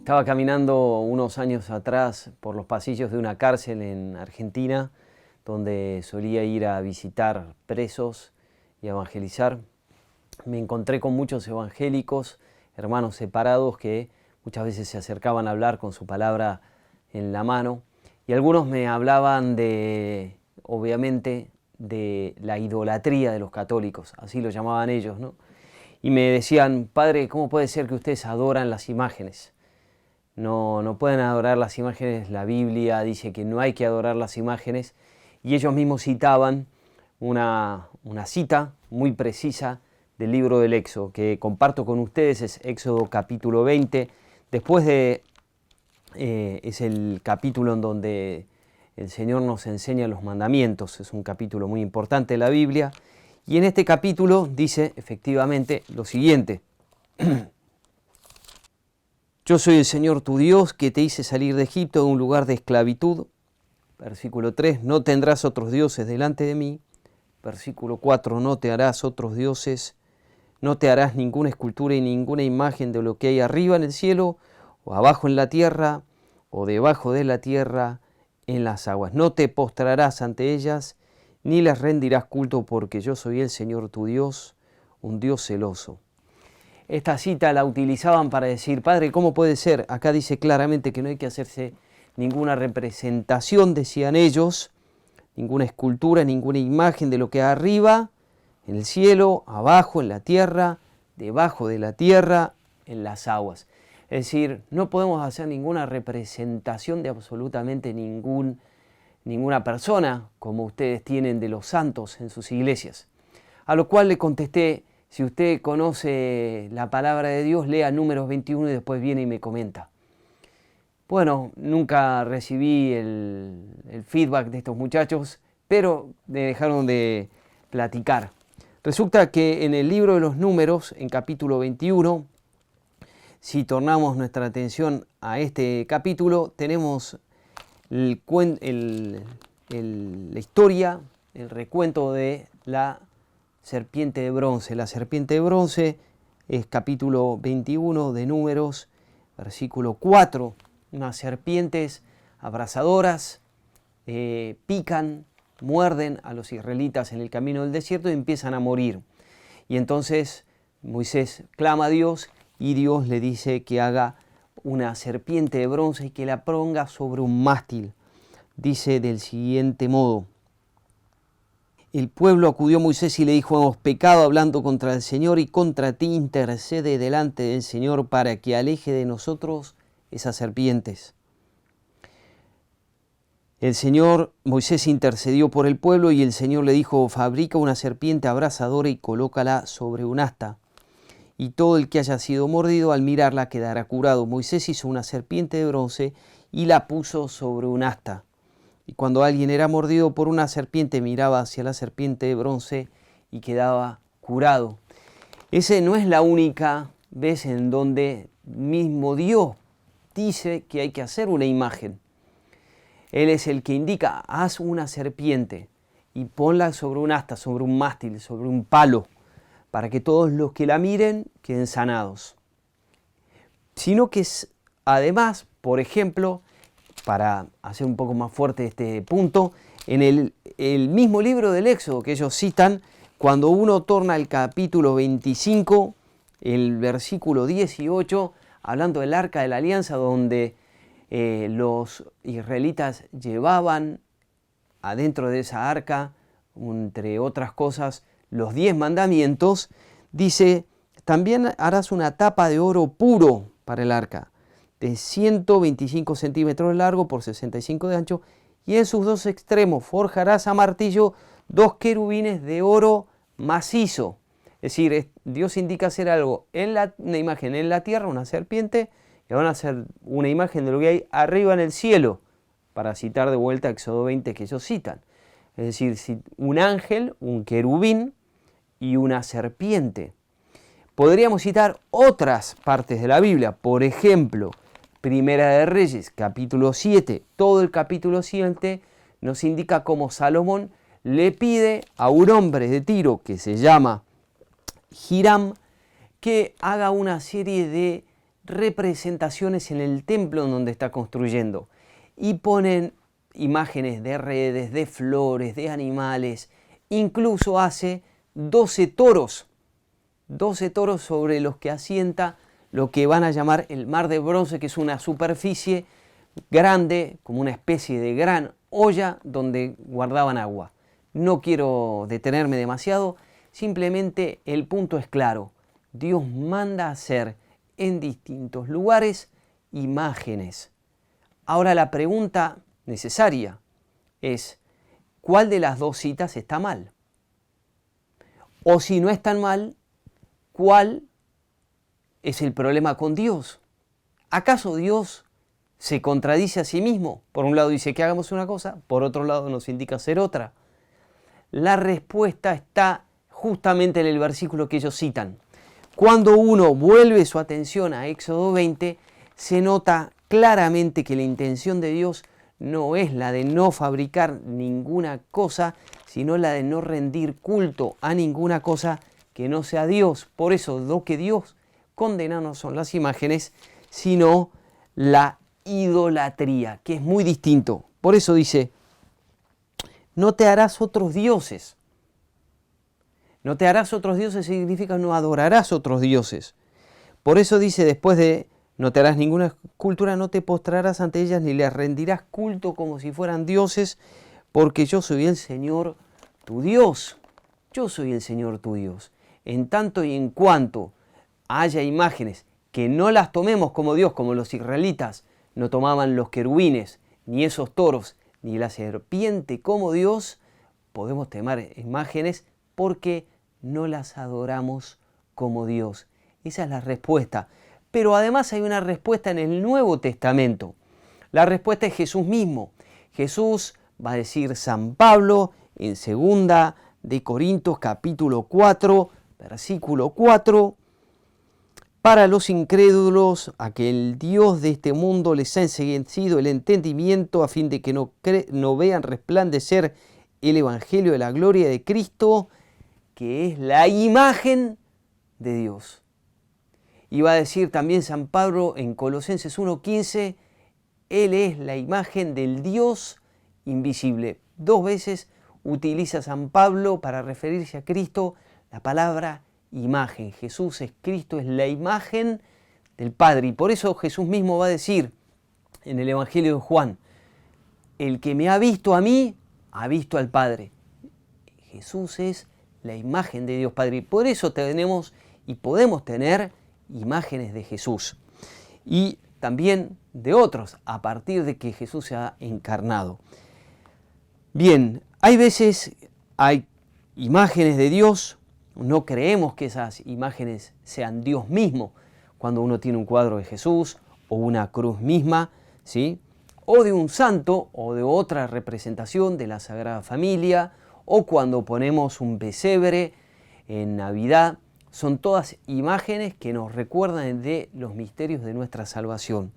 Estaba caminando unos años atrás por los pasillos de una cárcel en Argentina, donde solía ir a visitar presos y a evangelizar. Me encontré con muchos evangélicos, hermanos separados, que muchas veces se acercaban a hablar con su palabra en la mano. Y algunos me hablaban obviamente, de la idolatría de los católicos, así lo llamaban ellos, ¿no? Y me decían: padre, ¿cómo puede ser que ustedes adoran las imágenes? No pueden adorar las imágenes, la Biblia dice que no hay que adorar las imágenes, y ellos mismos citaban una cita muy precisa del libro del Éxodo, que comparto con ustedes. Es Éxodo capítulo 20, es el capítulo en donde el Señor nos enseña los mandamientos, es un capítulo muy importante de la Biblia, y en este capítulo dice efectivamente lo siguiente: Yo soy el Señor tu Dios, que te hice salir de Egipto, de un lugar de esclavitud. Versículo 3, no tendrás otros dioses delante de mí. Versículo 4, no te harás otros dioses, no te harás ninguna escultura y ninguna imagen de lo que hay arriba en el cielo, o abajo en la tierra, o debajo de la tierra, en las aguas. No te postrarás ante ellas, ni les rendirás culto, porque yo soy el Señor tu Dios, un Dios celoso. Esta cita la utilizaban para decir: padre, ¿cómo puede ser? Acá dice claramente que no hay que hacerse ninguna representación, decían ellos, ninguna escultura, ninguna imagen de lo que hay arriba, en el cielo, abajo, en la tierra, debajo de la tierra, en las aguas. Es decir, no podemos hacer ninguna representación de absolutamente ninguna persona, como ustedes tienen de los santos en sus iglesias. A lo cual le contesté: si usted conoce la palabra de Dios, lea Números 21 y después viene y me comenta. Bueno, nunca recibí el feedback de estos muchachos, pero me dejaron de platicar. Resulta que en el libro de los Números, en capítulo 21, si tornamos nuestra atención a este capítulo, tenemos la historia, el recuento de la serpiente de bronce. La serpiente de bronce es capítulo 21 de Números, versículo 4. Unas serpientes abrasadoras pican, muerden a los israelitas en el camino del desierto y empiezan a morir. Y entonces Moisés clama a Dios y Dios le dice que haga una serpiente de bronce y que la ponga sobre un mástil. Dice del siguiente modo: el pueblo acudió a Moisés y le dijo: hemos pecado hablando contra el Señor, y contra ti intercede delante del Señor para que aleje de nosotros esas serpientes. Moisés intercedió por el pueblo, y el Señor le dijo: fabrica una serpiente abrasadora y colócala sobre un asta, y todo el que haya sido mordido al mirarla quedará curado. Moisés hizo una serpiente de bronce y la puso sobre un asta. Y cuando alguien era mordido por una serpiente, miraba hacia la serpiente de bronce y quedaba curado. Esa no es la única vez en donde mismo Dios dice que hay que hacer una imagen. Él es el que indica: haz una serpiente y ponla sobre un asta, sobre un mástil, sobre un palo, para que todos los que la miren queden sanados. Sino que además, por ejemplo, para hacer un poco más fuerte este punto, en el mismo libro del Éxodo que ellos citan, cuando uno torna al capítulo 25, el versículo 18, hablando del Arca de la Alianza, donde los israelitas llevaban adentro de esa arca, entre otras cosas, los 10 mandamientos, dice: también harás una tapa de oro puro para el arca, de 125 centímetros de largo por 65 de ancho, y en sus dos extremos forjarás a martillo 2 querubines de oro macizo. Es decir, Dios indica hacer algo una imagen en la tierra, una serpiente, y van a hacer una imagen de lo que hay arriba en el cielo, para citar de vuelta Éxodo 20 que ellos citan. Es decir, un ángel, un querubín y una serpiente. Podríamos citar otras partes de la Biblia, por ejemplo, Primera de Reyes, capítulo 7. Todo el capítulo 7 nos indica cómo Salomón le pide a un hombre de Tiro que se llama Hiram que haga una serie de representaciones en el templo en donde está construyendo y ponen imágenes de redes, de flores, de animales, incluso hace 12 toros sobre los que asienta lo que van a llamar el mar de bronce, que es una superficie grande, como una especie de gran olla donde guardaban agua. No quiero detenerme demasiado, simplemente el punto es claro. Dios manda hacer en distintos lugares imágenes. Ahora la pregunta necesaria es, ¿cuál de las dos citas está mal? O si no están mal, ¿cuál es el problema con Dios? ¿Acaso Dios se contradice a sí mismo? Por un lado dice que hagamos una cosa, por otro lado nos indica hacer otra. La respuesta está justamente en el versículo que ellos citan. Cuando uno vuelve su atención a Éxodo 20, se nota claramente que la intención de Dios no es la de no fabricar ninguna cosa, sino la de no rendir culto a ninguna cosa que no sea Dios. Por eso lo que Dios condena no son las imágenes, sino la idolatría, que es muy distinto. Por eso dice, no te harás otros dioses. No te harás otros dioses significa no adorarás otros dioses. Por eso dice después de no te harás ninguna escultura, no te postrarás ante ellas ni les rendirás culto como si fueran dioses, porque yo soy el Señor tu Dios. Yo soy el Señor tu Dios. En tanto y en cuanto haya imágenes que no las tomemos como Dios, como los israelitas no tomaban los querubines, ni esos toros, ni la serpiente como Dios, podemos tomar imágenes porque no las adoramos como Dios. Esa es la respuesta. Pero además hay una respuesta en el Nuevo Testamento. La respuesta es Jesús mismo. Jesús, va a decir San Pablo en 2 de Corintios capítulo 4, versículo 4, para los incrédulos, a que el Dios de este mundo les ha enceguecido el entendimiento a fin de que no vean resplandecer el Evangelio de la gloria de Cristo, que es la imagen de Dios. Y va a decir también San Pablo en Colosenses 1:15, Él es la imagen del Dios invisible. 2 veces utiliza San Pablo para referirse a Cristo la palabra imagen. Jesús es Cristo, es la imagen del Padre. Y por eso Jesús mismo va a decir en el Evangelio de Juan, el que me ha visto a mí, ha visto al Padre. Jesús es la imagen de Dios Padre. Y por eso tenemos y podemos tener imágenes de Jesús. Y también de otros, a partir de que Jesús se ha encarnado. Bien, hay veces, hay imágenes de Dios, no creemos que esas imágenes sean Dios mismo, cuando uno tiene un cuadro de Jesús o una cruz misma, ¿sí? O de un santo o de otra representación de la Sagrada Familia, o cuando ponemos un pesebre en Navidad. Son todas imágenes que nos recuerdan de los misterios de nuestra salvación.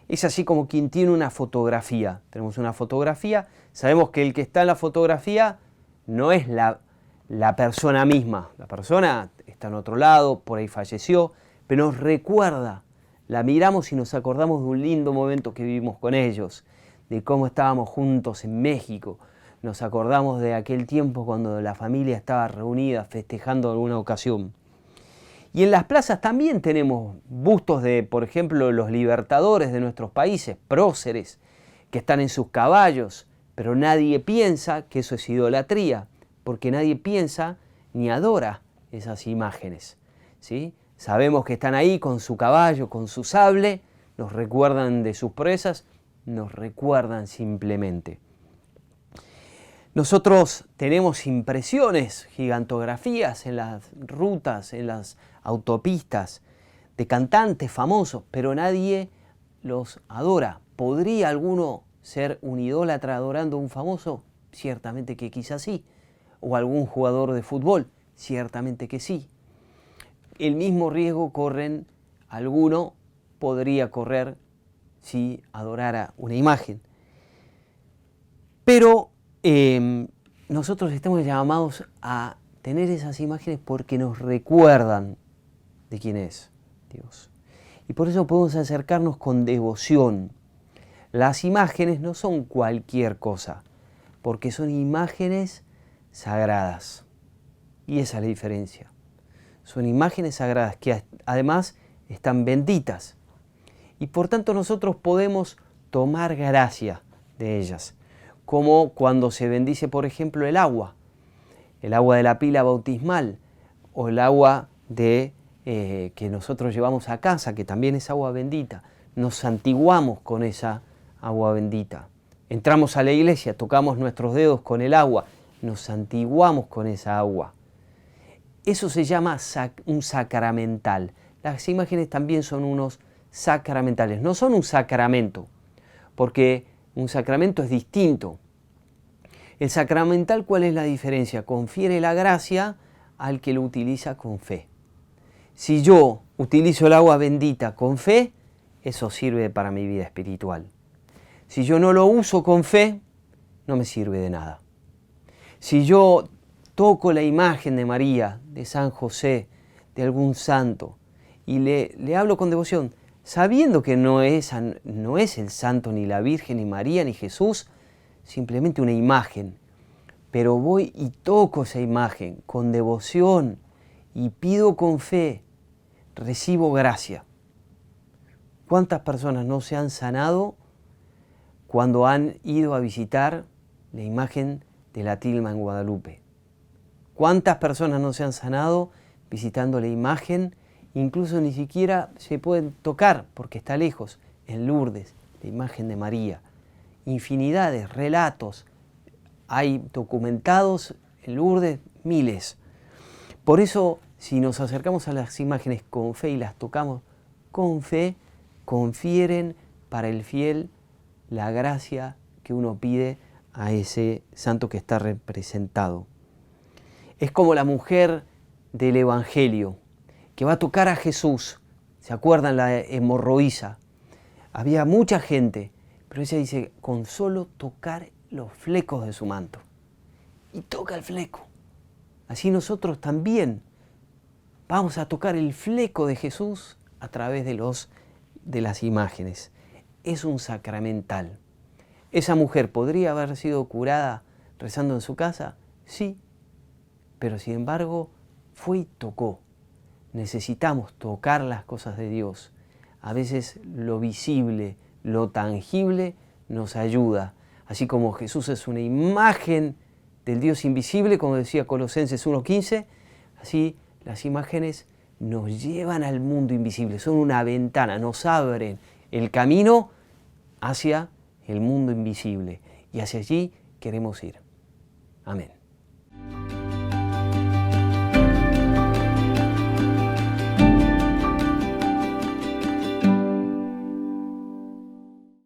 Es así como quien tiene una fotografía. Tenemos una fotografía, sabemos que el que está en la fotografía no es la persona misma. La persona está en otro lado, por ahí falleció, pero nos recuerda. La miramos y nos acordamos de un lindo momento que vivimos con ellos, de cómo estábamos juntos en México. Nos acordamos de aquel tiempo cuando la familia estaba reunida festejando alguna ocasión. Y en las plazas también tenemos bustos de, por ejemplo, los libertadores de nuestros países, próceres, que están en sus caballos, pero nadie piensa que eso es idolatría, porque nadie piensa ni adora esas imágenes, ¿sí? Sabemos que están ahí con su caballo, con su sable, nos recuerdan de sus proezas, nos recuerdan simplemente. Nosotros tenemos impresiones, gigantografías en las rutas, en las autopistas, de cantantes famosos, pero nadie los adora. ¿Podría alguno ser un idólatra adorando a un famoso? Ciertamente que quizás sí. ¿O algún jugador de fútbol? Ciertamente que sí. El mismo riesgo alguno podría correr si adorara una imagen. Pero nosotros estamos llamados a tener esas imágenes porque nos recuerdan de quién es Dios. Y por eso podemos acercarnos con devoción. Las imágenes no son cualquier cosa, porque son imágenes sagradas. Y esa es la diferencia. Son imágenes sagradas que además están benditas. Y por tanto nosotros podemos tomar gracia de ellas. Como cuando se bendice, por ejemplo, el agua de la pila bautismal o el agua que nosotros llevamos a casa, que también es agua bendita. Nos santiguamos con esa agua bendita. Entramos a la iglesia, tocamos nuestros dedos con el agua, nos santiguamos con esa agua. Eso se llama un sacramental. Las imágenes también son unos sacramentales. No son un sacramento, porque un sacramento es distinto. El sacramental, ¿cuál es la diferencia? Confiere la gracia al que lo utiliza con fe. Si yo utilizo el agua bendita con fe, eso sirve para mi vida espiritual. Si yo no lo uso con fe, no me sirve de nada. Si yo toco la imagen de María, de San José, de algún santo, y le hablo con devoción, sabiendo que no es el santo, ni la Virgen, ni María, ni Jesús, simplemente una imagen, pero voy y toco esa imagen con devoción y pido con fe, recibo gracia. ¿Cuántas personas no se han sanado cuando han ido a visitar la imagen de la tilma en Guadalupe? ¿Cuántas personas no se han sanado visitando la imagen? Incluso ni siquiera se pueden tocar porque está lejos, en Lourdes, la imagen de María. Infinidades, relatos, hay documentados en Lourdes miles. Por eso, si nos acercamos a las imágenes con fe y las tocamos con fe, confieren para el fiel la gracia que uno pide a ese santo que está representado. Es como la mujer del Evangelio, que va a tocar a Jesús. ¿Se acuerdan la hemorroísa? Había mucha gente, pero ella dice, con solo tocar los flecos de su manto. Y toca el fleco. Así nosotros también vamos a tocar el fleco de Jesús a través de las imágenes. Es un sacramental. ¿Esa mujer podría haber sido curada rezando en su casa? Sí, pero sin embargo fue y tocó. Necesitamos tocar las cosas de Dios. A veces lo visible, lo tangible nos ayuda. Así como Jesús es una imagen del Dios invisible, como decía Colosenses 1:15, así las imágenes nos llevan al mundo invisible, son una ventana, nos abren el camino hacia el mundo invisible y hacia allí queremos ir. Amén.